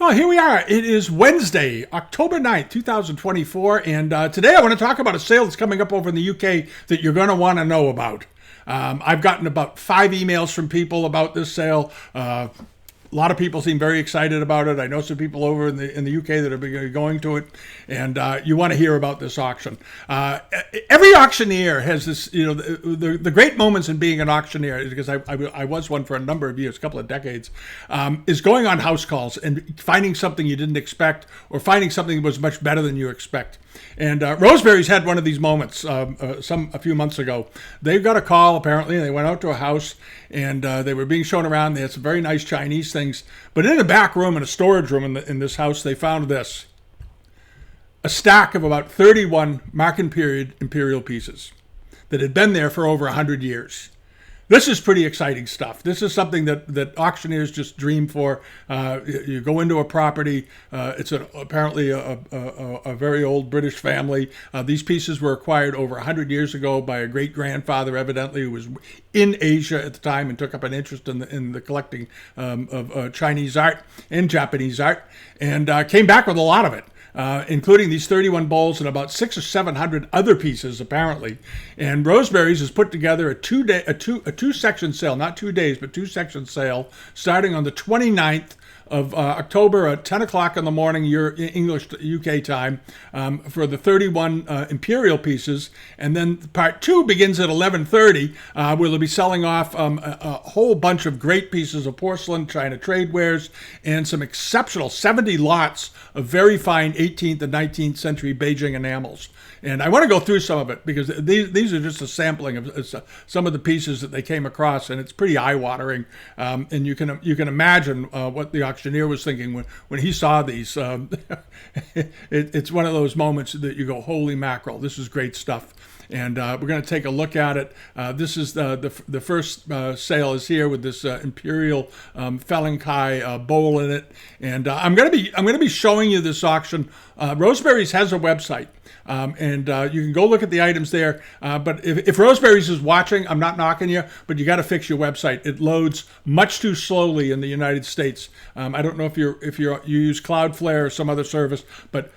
Well, here we are. It is Wednesday, October 9th, 2024, and today I want to talk about a sale that's coming up over in the UK that you're going to want to know about. I've gotten about 5 emails from people about this sale. A lot of people seem very excited about it. I know some people over in the UK that are going to it, and you want to hear about this auction. Every auctioneer has this, the great moments in being an auctioneer, because I was one for a number of years, a couple of decades, is going on house calls and finding something you didn't expect, or finding something that was much better than you expect. And Roseberys had one of these moments a few months ago. They got a call, apparently. They went out to a house, and they were being shown around. They had some very nice Chinese things. But in the back room, in a storage room in this house, they found this. A stack of about 31 Marken period Imperial pieces that had been there for over 100 years. This is pretty exciting stuff. This is something that auctioneers just dream for. You go into a property. It's apparently a very old British family. These pieces were acquired over 100 years ago by a great-grandfather, evidently, who was in Asia at the time and took up an interest in the collecting of Chinese art and Japanese art, and came back with a lot of it. Including these 31 bowls and about 600 or 700 other pieces, apparently. And Roseberys has put together a two-section sale, not 2 days, but 2-section sale, starting on the 29th of October at 10 o'clock in the morning, English UK time, for the 31 Imperial pieces. And then part 2 begins at 11:30, where they'll be selling off a whole bunch of great pieces of porcelain, China trade wares, and some exceptional 70 lots of very fine 18th and 19th century Beijing enamels. And I want to go through some of it, because these are just a sampling of some of the pieces that they came across, and it's pretty eye-watering. And you can imagine what the auctioneer was thinking when he saw these. It's one of those moments that you go, holy mackerel, this is great stuff. And we're going to take a look at it. This is the first sale is here with this Imperial Felinkai bowl in it, and I'm going to be showing you this auction. Roseberys has a website. And you can go look at the items there. But if Roseberys is watching, I'm not knocking you, but you got to fix your website. It loads much too slowly in the United States. I don't know if you use Cloudflare or some other service, but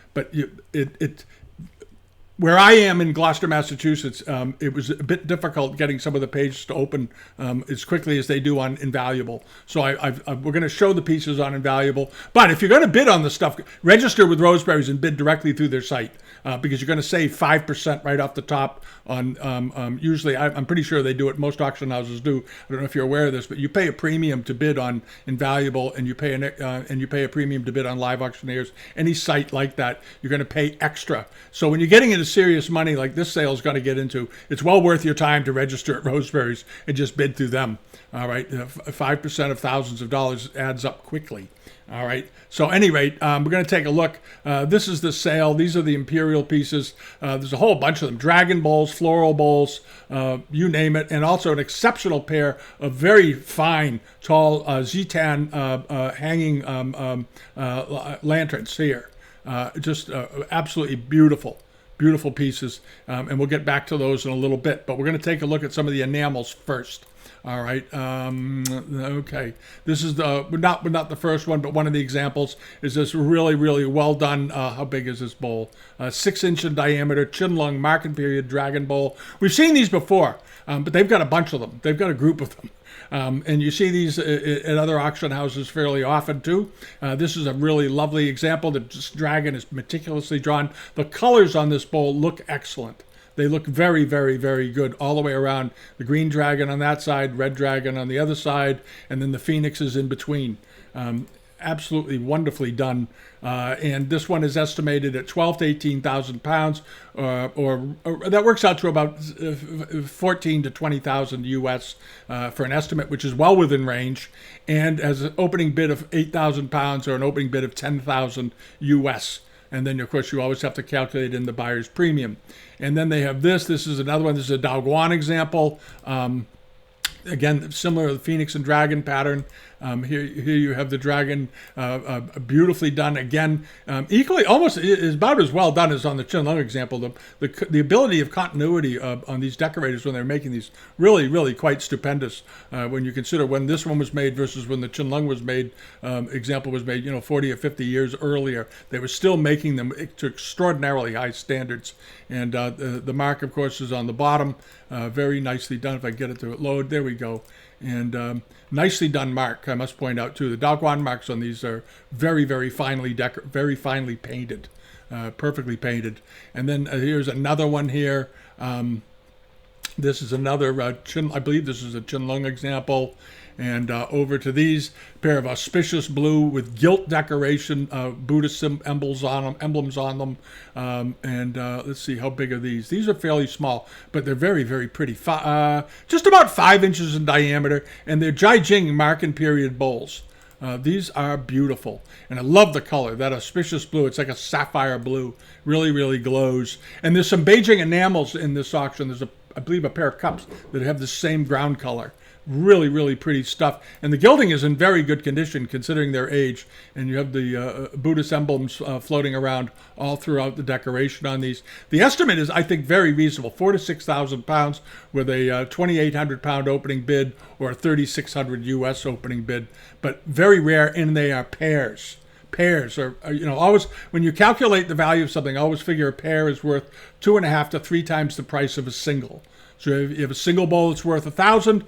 where I am in Gloucester, Massachusetts, it was a bit difficult getting some of the pages to open as quickly as they do on Invaluable. So we're going to show the pieces on Invaluable. But if you're going to bid on the stuff, register with Roseberys and bid directly through their site, because you're going to save 5% right off the top on, usually, I'm pretty sure they do it, most auction houses do. I don't know if you're aware of this, but you pay a premium to bid on Invaluable, and you pay a premium to bid on Live Auctioneers. Any site like that, you're going to pay extra. So when you're getting into serious money like this sale is going to get into, it's well worth your time to register at Roseberys and just bid through them. All right, 5% of thousands of dollars adds up quickly. All right, so at any rate, we're going to take a look. This is the sale. These are the Imperial pieces. There's a whole bunch of them. Dragon bowls, floral bowls, you name it. And also an exceptional pair of very fine, tall Zitan hanging lanterns here. Just absolutely beautiful pieces. And we'll get back to those in a little bit. But we're going to take a look at some of the enamels first. All right. Okay. This is not the first one, but one of the examples is this really, really well done. How big is this bowl? 6-inch in diameter, Qinglong Marken period dragon bowl. We've seen these before, but they've got a bunch of them. They've got a group of them. And you see these at other auction houses fairly often too. This is a really lovely example. The dragon is meticulously drawn. The colors on this bowl look excellent. They look very, very, very good all the way around. The green dragon on that side, red dragon on the other side, and then the phoenixes in between. Absolutely wonderfully done. And this one is estimated at 12 to 18,000 pounds, or that works out to about 14 to 20,000 US for an estimate, which is well within range, and has an opening bid of 8,000 pounds or an opening bid of 10,000 US. And then, of course, you always have to calculate in the buyer's premium. And then they have this. This is another one. This is a Daoguan example. Again, similar to the Phoenix and Dragon pattern. Here you have the dragon, beautifully done. Again, equally, almost is about as well done as on the Qianlong example. The ability of continuity on these decorators when they're making these really quite stupendous. When you consider when this one was made versus when the Qianlong was made, example was made, 40 or 50 years earlier, they were still making them to extraordinarily high standards. And the mark, of course, is on the bottom. Very nicely done. If I get it to load, there we go. And nicely done mark, I must point out, too. The Daguan marks on these are very finely painted, perfectly painted. And then here's another one here. This is another, I believe this is a Qianlong example. And over to these pair of auspicious blue with gilt decoration, Buddhist emblems on them. And let's see, how big are these? These are fairly small, but they're very pretty. Just about 5 inches in diameter, and they're Jing mark and period bowls. These are beautiful, and I love the color, that auspicious blue. It's like a sapphire blue, really glows. And there's some Beijing enamels in this auction. There's I believe a pair of cups that have the same ground color. Really pretty stuff, and the gilding is in very good condition considering their age. And you have the Buddhist emblems floating around all throughout the decoration on these. The estimate is, I think, very reasonable: £4,000 to £6,000 with a 2,800 pound opening bid or a 3,600 US opening bid. But very rare, and they are pairs. Pairs are, always, when you calculate the value of something, always figure a pair is worth 2.5 to 3 times the price of a single. So if you have a single bowl that's worth $1,000,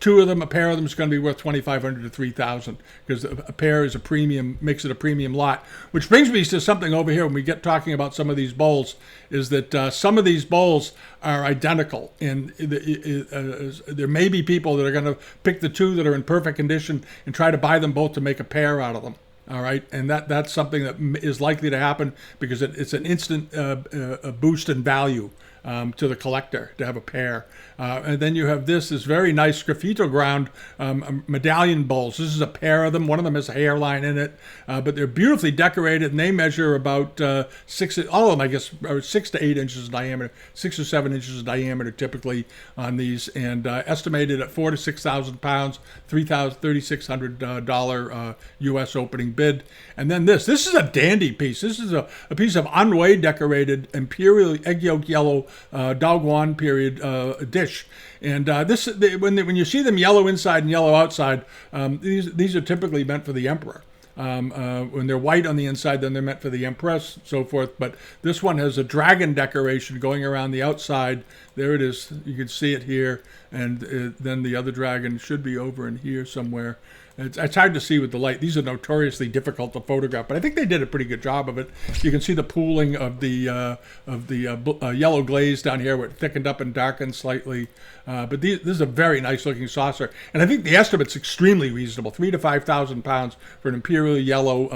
a pair of them is going to be worth $2,500 to $3,000, because a pair is a premium, makes it a premium lot. Which brings me to something over here when we get talking about some of these bowls, is that some of these bowls are identical, and there may be people that are going to pick the two that are in perfect condition and try to buy them both to make a pair out of them. All right, and that's something that is likely to happen because it's an instant boost in value to the collector to have a pair. And then you have this very nice graffito ground medallion bowls. This is a pair of them. One of them has a hairline in it, but they're beautifully decorated, and they measure about all of them, I guess, are 6 to 8 inches in diameter, 6 or 7 inches in diameter typically on these, and estimated at £4,000 to £6,000, $3,600 U.S. opening bid. And then this is a dandy piece. This is a piece of Anhui decorated Imperial egg yolk yellow Daguan period dish. And when you see them yellow inside and yellow outside, these are typically meant for the emperor. When they're white on the inside, then they're meant for the empress, so forth. But this one has a dragon decoration going around the outside. There it is. You can see it here. And then the other dragon should be over in here somewhere. It's hard to see with the light. These are notoriously difficult to photograph, but I think they did a pretty good job of it. You can see the pooling of the yellow glaze down here, where it thickened up and darkened slightly. But this is a very nice looking saucer, and I think the estimate's extremely reasonable: £3,000 to £5,000 for an Imperial yellow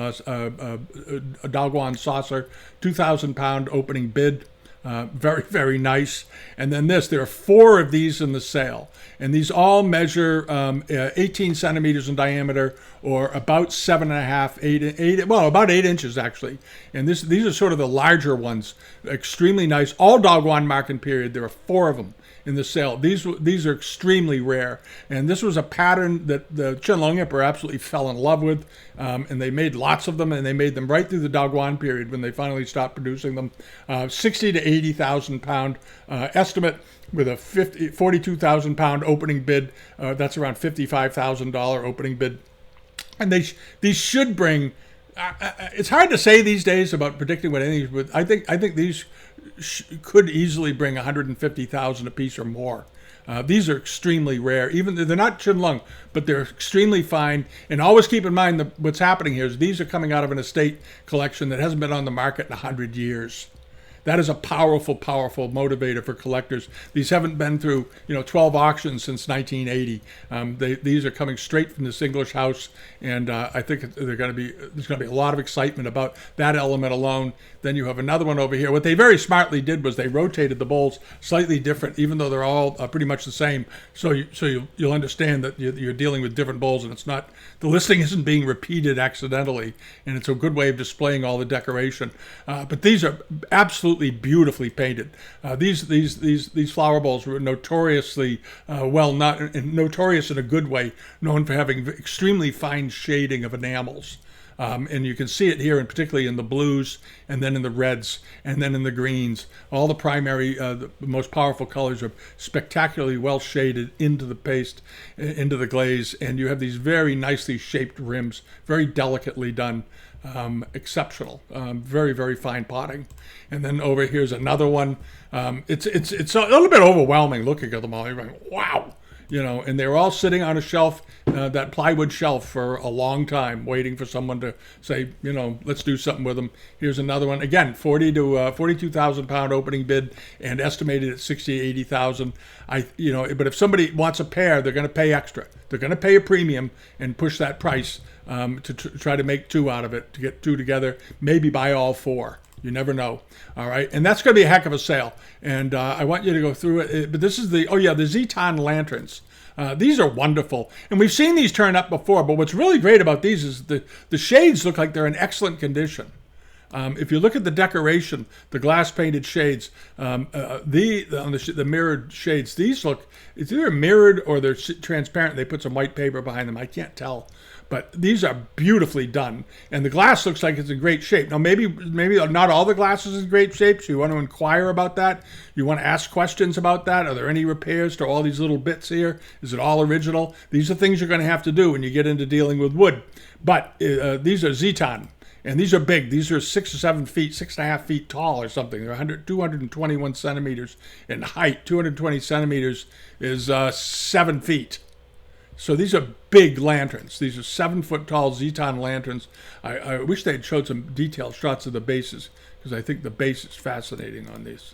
Daguan saucer, £2,000 opening bid. Very nice. And then there are 4 of these in the sale, and these all measure 18 centimeters in diameter, or about 7.5, about 8 inches actually. And these are sort of the larger ones, extremely nice, all Daguan mark and period. There are 4 of them in the sale. These are extremely rare, and this was a pattern that the Qianlong Emperor absolutely fell in love with, and they made lots of them, and they made them right through the Daguan period when they finally stopped producing them. 60 to 80,000 pound estimate with a 42,000 pound opening bid. That's around $55,000 opening bid, and these should bring. It's hard to say these days about predicting what anything, but I think these could easily bring 150,000 a piece or more. These are extremely rare. Even they're not Qianlong, but they're extremely fine. And always keep in mind that what's happening here is these are coming out of an estate collection that hasn't been on the market in 100 years. That is a powerful motivator for collectors. These haven't been through 12 auctions since 1980. These are coming straight from this English house, and I think there's going to be a lot of excitement about that element alone. Then you have another one over here. What they very smartly did was they rotated the bowls slightly different, even though they're all pretty much the same. So you'll understand that you're dealing with different bowls, and the listing isn't being repeated accidentally, and it's a good way of displaying all the decoration. But these are absolutely absolutely beautifully painted. These flower bowls were notoriously notorious in a good way, known for having extremely fine shading of enamels. And you can see it here, and particularly in the blues, and then in the reds, and then in the greens. All the primary, the most powerful colors are spectacularly well shaded into the paste, into the glaze, and you have these very nicely shaped rims, very delicately done, exceptional, very, very fine potting. And then over here's another one. It's a little bit overwhelming looking at them all. You're going, wow. And they were all sitting on a shelf, that plywood shelf, for a long time, waiting for someone to say, let's do something with them. Here's another one. Again, 42,000 pound opening bid, and estimated at 60, 80,000. But if somebody wants a pair, they're going to pay extra. They're going to pay a premium and push that price to try to make two out of it, to get two together, maybe buy all four. You never know. All right. And that's going to be a heck of a sale. And I want you to go through it. But this is the Zeton lanterns. These are wonderful. And we've seen these turn up before. But what's really great about these is the shades look like they're in excellent condition. If you look at the decoration, the glass painted shades, the mirrored shades, these look, it's either mirrored or they're transparent. They put some white paper behind them. I can't tell. But these are beautifully done. And the glass looks like it's in great shape. Now, maybe not all the glass is in great shape, so you want to inquire about that. You want to ask questions about that. Are there any repairs to all these little bits here? Is it all original? These are things you're going to have to do when you get into dealing with wood. But these are Zeton. And these are big. These are 6 or 7 feet, 6.5 feet tall or something. They're 221 centimeters in height. 220 centimeters is 7 feet. So these are big lanterns. These are 7 foot tall Zeton lanterns. I wish they had showed some detailed shots of the bases, because I think the base is fascinating on these.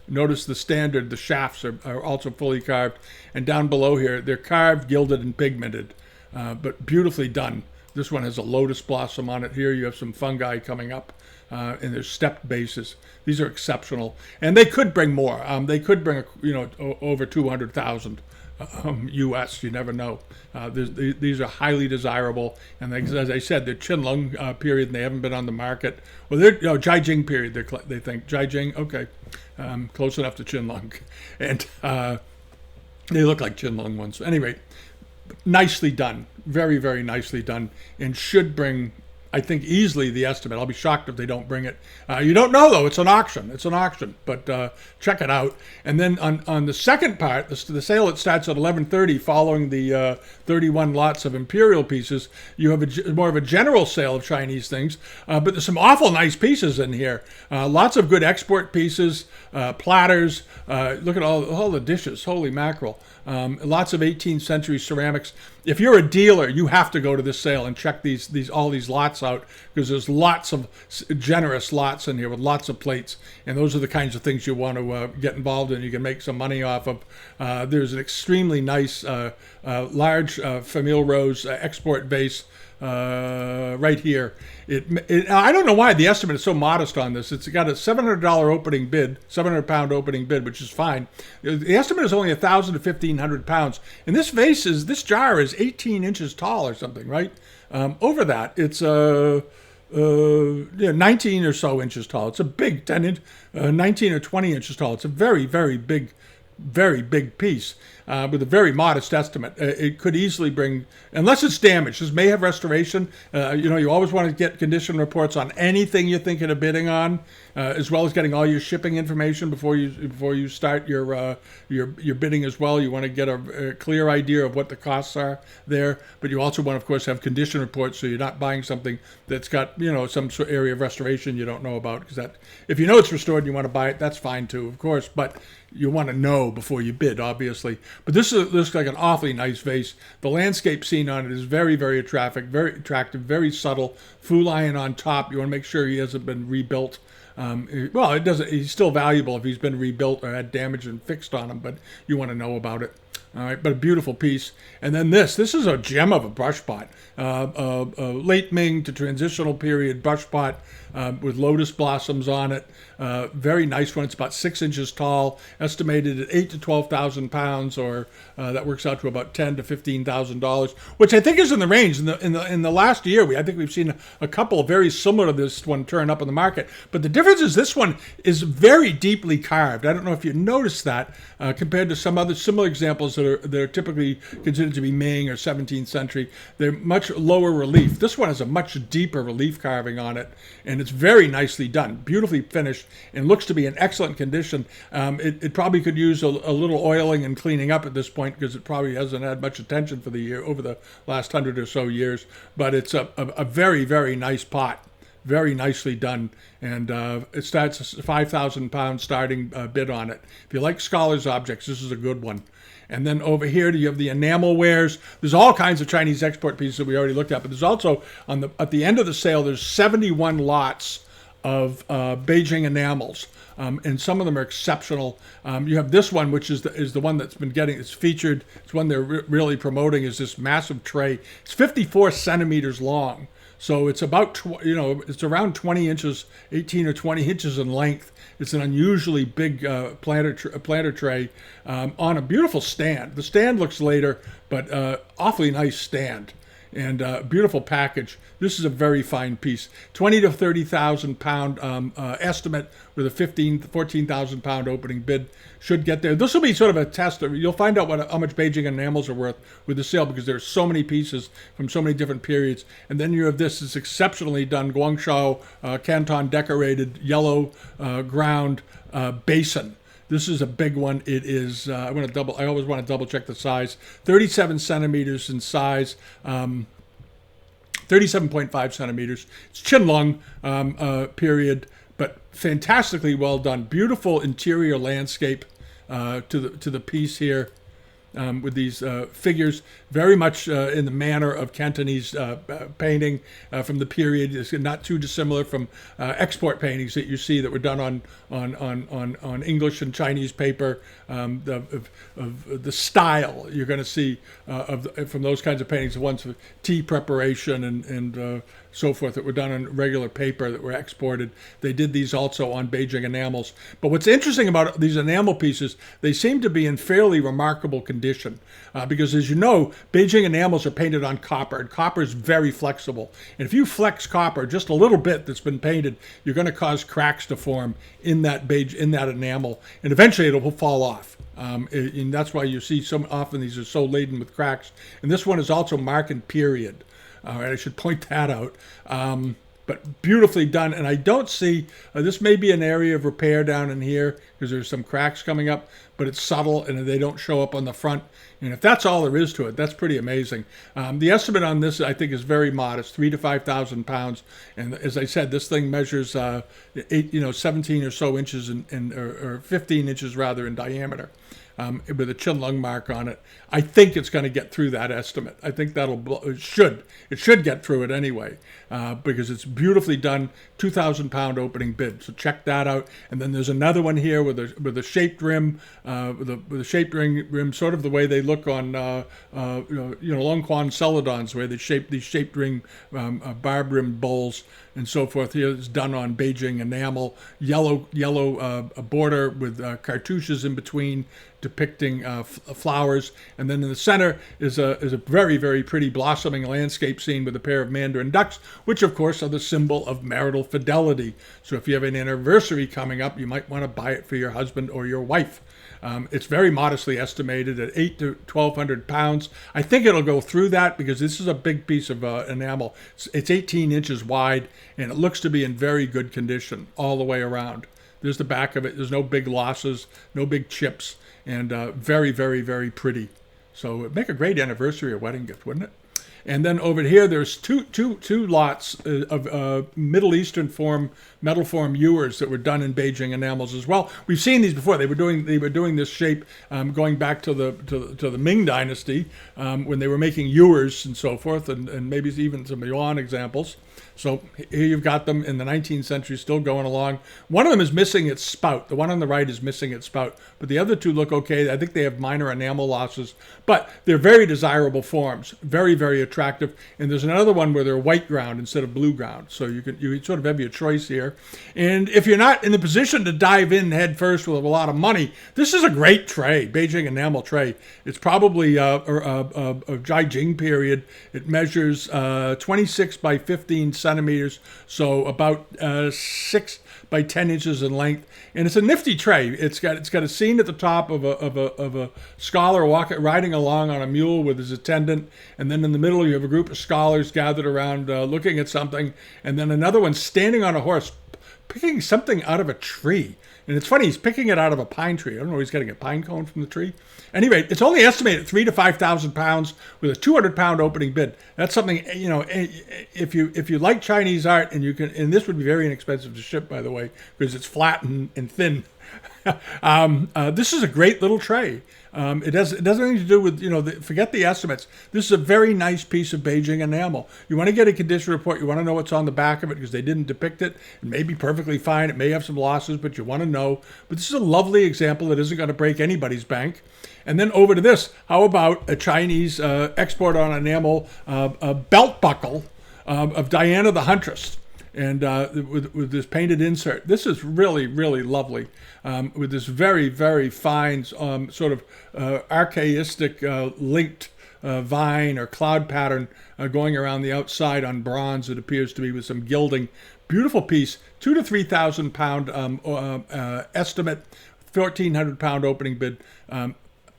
Notice the shafts are also fully carved. And down below here, they're carved, gilded, and pigmented, but beautifully done. This one has a lotus blossom on it. Here you have some fungi coming up, and there's stepped bases. These are exceptional. And they could bring more. They could bring, over 200,000. U.S. You never know. These are highly desirable, and as I said, they're Qing period, and they haven't been on the market. Well, they're Jing period. They think Jing. Okay, close enough to Qing, and they look like Qing ones. Anyway, nicely done, very, very nicely done, and should bring, I think, easily the estimate. I'll be shocked if they don't bring it. You don't know, though. It's an auction. But check it out. And then on the second part, the sale, it starts at 11:30, following the 31 lots of Imperial pieces. You have more of a general sale of Chinese things. But there's some awful nice pieces in here. Lots of good export pieces, platters. Look at all the dishes. Holy mackerel. Lots of 18th century ceramics. If you're a dealer, you have to go to this sale and check all these lots out, because there's lots of generous lots in here with lots of plates, and those are the kinds of things you want to get involved in. You can make some money off of. There's an extremely nice large Famille Rose export vase right here. I don't know why the estimate is so modest on this. It's got a $700 opening bid, 700 pound opening bid, which is fine. The estimate is only 1,000 to 1,500 pounds. And this jar is 18 inches tall or something, right? Over that, it's 19 or so inches tall. It's a big 19 or 20 inches tall. It's a very, very big piece. With a very modest estimate. It could easily bring, unless it's damaged. This may have restoration. You always want to get condition reports on anything you're thinking of bidding on, as well as getting all your shipping information before you start your bidding as well. You want to get a clear idea of what the costs are there, but you also want, of course, have condition reports, so you're not buying something that's got some sort of area of restoration you don't know about. Because that, if you know it's restored and you want to buy it, that's fine too, of course. But you want to know before you bid, obviously. But this looks like an awfully nice vase. The landscape scene on it is very, very attractive, very subtle. Fool iron on top. You want to make sure he hasn't been rebuilt. Well, it doesn't. He's still valuable if he's been rebuilt or had damage and fixed on him, but you want to know about it. All right, but a beautiful piece. And then this is a gem of a brush pot. Late Ming to transitional period brush pot with lotus blossoms on it. Very nice one. It's about 6 inches tall, estimated at 8 to 12,000 pounds, or that works out to about $10 to $15,000, which I think is in the range. In the last year, I think we've seen a couple very similar to this one turn up in the market. But the difference is this one is very deeply carved. I don't know if you noticed that compared to some other similar examples that are typically considered to be Ming or 17th century. They're much lower relief. This one has a much deeper relief carving on it, and it's very nicely done, beautifully finished, and looks to be in excellent condition. It probably could use a little oiling and cleaning up at this point, because it probably hasn't had much attention for the year over the last 100 or so years. But it's a very, very nice pot. Very nicely done, and it starts a 5,000 pound starting bid on it. If you like scholars objects, this is a good one. And then over here, you have the enamel wares. There's all kinds of Chinese export pieces that we already looked at, but there's also at the end of the sale, there's 71 lots of Beijing enamels. And some of them are exceptional. You have this one, which is the one that's been it's featured. It's one they're really promoting, is this massive tray. It's 54 centimeters long. So it's about, it's around 20 inches, 18 or 20 inches in length. It's an unusually big planter tray on a beautiful stand. The stand looks later, but awfully nice stand. And beautiful package. This is a very fine piece. 20 to 30,000 pound estimate with a 14,000 pound opening bid. Should get there. This will be sort of a test. You'll find out how much Beijing enamels are worth with the sale, because there are so many pieces from so many different periods. And then you have this is exceptionally done Guangzhou Canton decorated yellow ground basin. This is a big one. It is. I always want to double check the size. 37 centimeters in size. 37.5 centimeters. It's Qinglong period, but fantastically well done. Beautiful interior landscape to the piece here. With these figures, very much in the manner of Cantonese painting from the period. It's not too dissimilar from export paintings that you see that were done on English and Chinese paper. Of the style you're going to see from those kinds of paintings, the ones with tea preparation and so forth that were done on regular paper that were exported. They did these also on Beijing enamels. But what's interesting about these enamel pieces, they seem to be in fairly remarkable condition because, as you know, Beijing enamels are painted on copper, and copper is very flexible. And if you flex copper just a little bit that's been painted, you're going to cause cracks to form in that enamel, and eventually it will fall off. And that's why you see so often these are so laden with cracks. And this one is also marked period. I should point that out. But beautifully done. And I don't see, this may be an area of repair down in here because there's some cracks coming up, but it's subtle and they don't show up on the front. And if that's all there is to it, that's pretty amazing. The estimate on this, I think, is very modest, 3,000 to 5,000 pounds. And as I said, this thing measures 17 or so inches or 15 inches rather in diameter. With a Qinglong mark on it. I think it's going to get through that estimate. I think it should get through it anyway, because it's beautifully done. 2,000 pound opening bid. So check that out. And then there's another one here with a shaped rim, with a shaped rim, sort of the way they look on Long Quan celadons, where they shape these shaped ring barb rim bowls and so forth. Here it's done on Beijing enamel, yellow border with cartouches in between, depicting flowers, and then in the center is a very, very pretty blossoming landscape scene with a pair of mandarin ducks, which of course are the symbol of marital fidelity. So if you have an anniversary coming up, you might want to buy it for your husband or your wife. It's very modestly estimated at 8 to 1,200 pounds. I think it'll go through that because this is a big piece of enamel. It's 18 inches wide, and it looks to be in very good condition all the way around. There's the back of it. There's no big losses, no big chips, and very, very, very pretty. So it'd make a great anniversary or wedding gift, wouldn't it? And then over here, there's two lots of Middle Eastern metal form ewers that were done in Beijing enamels as well. We've seen these before. They were doing this shape going back to the Ming Dynasty when they were making ewers and so forth, and maybe even some Yuan examples. So here you've got them in the 19th century, still going along. One of them is missing its spout. The one on the right is missing its spout, but the other two look okay. I think they have minor enamel losses, but they're very desirable forms, very, very attractive. And there's another one where they're white ground instead of blue ground. So you sort of have your choice here. And if you're not in the position to dive in head first with a lot of money, this is a great tray, Beijing enamel tray. It's probably a Jing period. It measures 26 by 15 centimeters, so about 6 by 10 inches in length, and it's a nifty tray. It's got a scene at the top of a scholar riding along on a mule with his attendant, and then in the middle you have a group of scholars gathered around looking at something, and then another one standing on a horse picking something out of a tree. And it's funny, he's picking it out of a pine tree. I don't know, he's getting a pine cone from the tree. Anyway, it's only estimated at 3,000 to 5,000 pounds with a 200-pound opening bid. That's something, if you like Chinese art, and this would be very inexpensive to ship, by the way, because it's flat and thin. This is a great little tray. It has nothing to do with, forget the estimates. This is a very nice piece of Beijing enamel. You want to get a condition report. You want to know what's on the back of it because they didn't depict it. It may be perfectly fine. It may have some losses, but you want to know. But this is a lovely example that isn't going to break anybody's bank. And then over to this. How about a Chinese export on enamel belt buckle of Diana the Huntress? And with this painted insert. This is really, really lovely, with this very, very fine sort of archaistic linked vine or cloud pattern going around the outside on bronze, it appears to be, with some gilding. Beautiful piece, 2,000 to 3,000 pound estimate, 1,400 pound opening bid.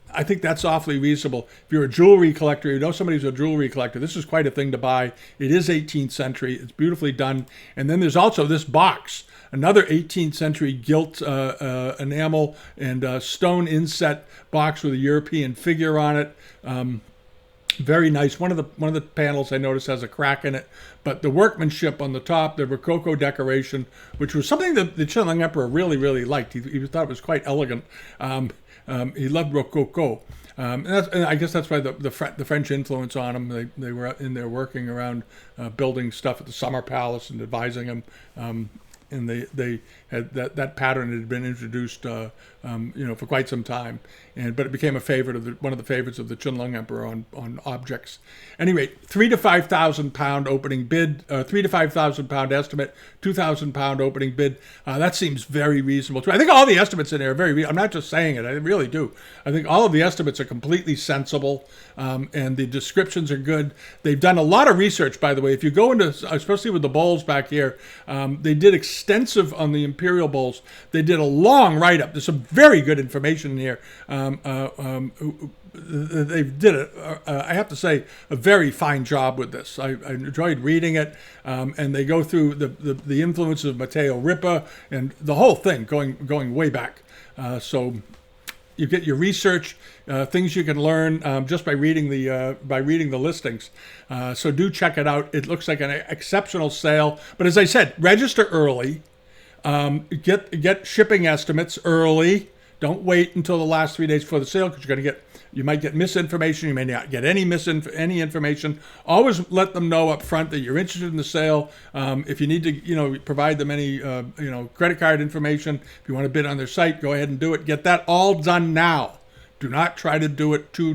I think that's awfully reasonable. If you're a jewelry collector, you know somebody who's a jewelry collector, this is quite a thing to buy. It is 18th century. It's beautifully done. And then there's also this box, another 18th century gilt enamel and stone inset box with a European figure on it. Very nice. One of the panels I noticed has a crack in it, but the workmanship on the top, the Rococo decoration, which was something that the Qing Emperor really, really liked. He thought it was quite elegant. He loved Rococo. And I guess that's why the French influence on him. They were in there working around building stuff at the Summer Palace and advising him. And they had that pattern had been introduced, for quite some time, but it became a favorite one of the favorites of the Qing Emperor on objects. Anyway, 3,000 to 5,000 pound opening bid, 3,000 to 5,000 pound estimate, 2,000 pound opening bid. That seems very reasonable too. I think all the estimates in there are very. I'm not just saying it. I really do. I think all of the estimates are completely sensible, and the descriptions are good. They've done a lot of research, by the way. If you go into, especially with the bowls back here, they did extensive on the Imperial bowls. They did a long write-up. There's some very good information in here. They did I have to say, a very fine job with this. I enjoyed reading it, and they go through the influences of Matteo Ripa and the whole thing going way back. So you get your research, things you can learn just by reading the listings. So do check it out. It looks like an exceptional sale. But as I said, register early. Get shipping estimates early. Don't wait until the last 3 days before the sale, because you might get misinformation. You may not get any information. Always let them know up front that you're interested in the sale. If you need to, provide them any, credit card information. If you want to bid on their site, go ahead and do it. Get that all done now. Do not try to do it 2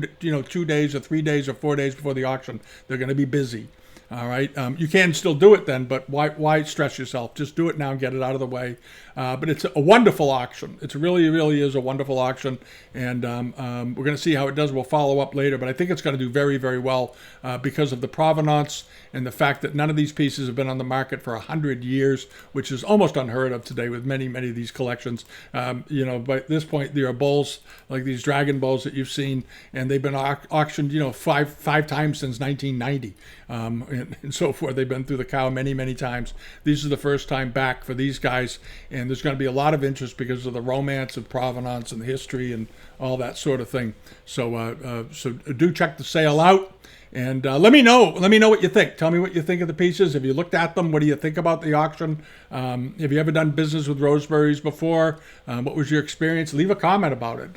days or 3 days or 4 days before the auction. They're going to be busy. All right. You can still do it then, but why stress yourself? Just do it now and get it out of the way. But it's a wonderful auction. It really, really is a wonderful auction. And we're going to see how it does. We'll follow up later. But I think it's going to do very, very well because of the provenance and the fact that none of these pieces have been on the market for 100 years, which is almost unheard of today with many, many of these collections. By this point, there are bowls like these dragon bowls that you've seen, and they've been auctioned, five times since 1990. And so forth. They've been through the cow many, many times. These are the first time back for these guys, and there's going to be a lot of interest because of the romance of provenance and the history and all that sort of thing. So do check the sale out, And let me know what you think. Tell me what you think of the pieces. Have you looked at them? What do you think about the auction? Have you ever done business with Roseberys before? What was your experience? Leave a comment about it.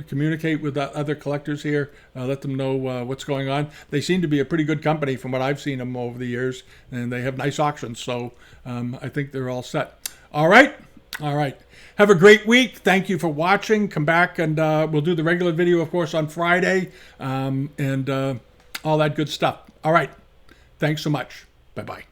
Communicate with other collectors here. Let them know what's going on. They seem to be a pretty good company from what I've seen them over the years, and they have nice auctions. So I think they're all set. All right. Have a great week. Thank you for watching. Come back and we'll do the regular video, of course, on Friday, and all that good stuff. All right. Thanks so much. Bye-bye.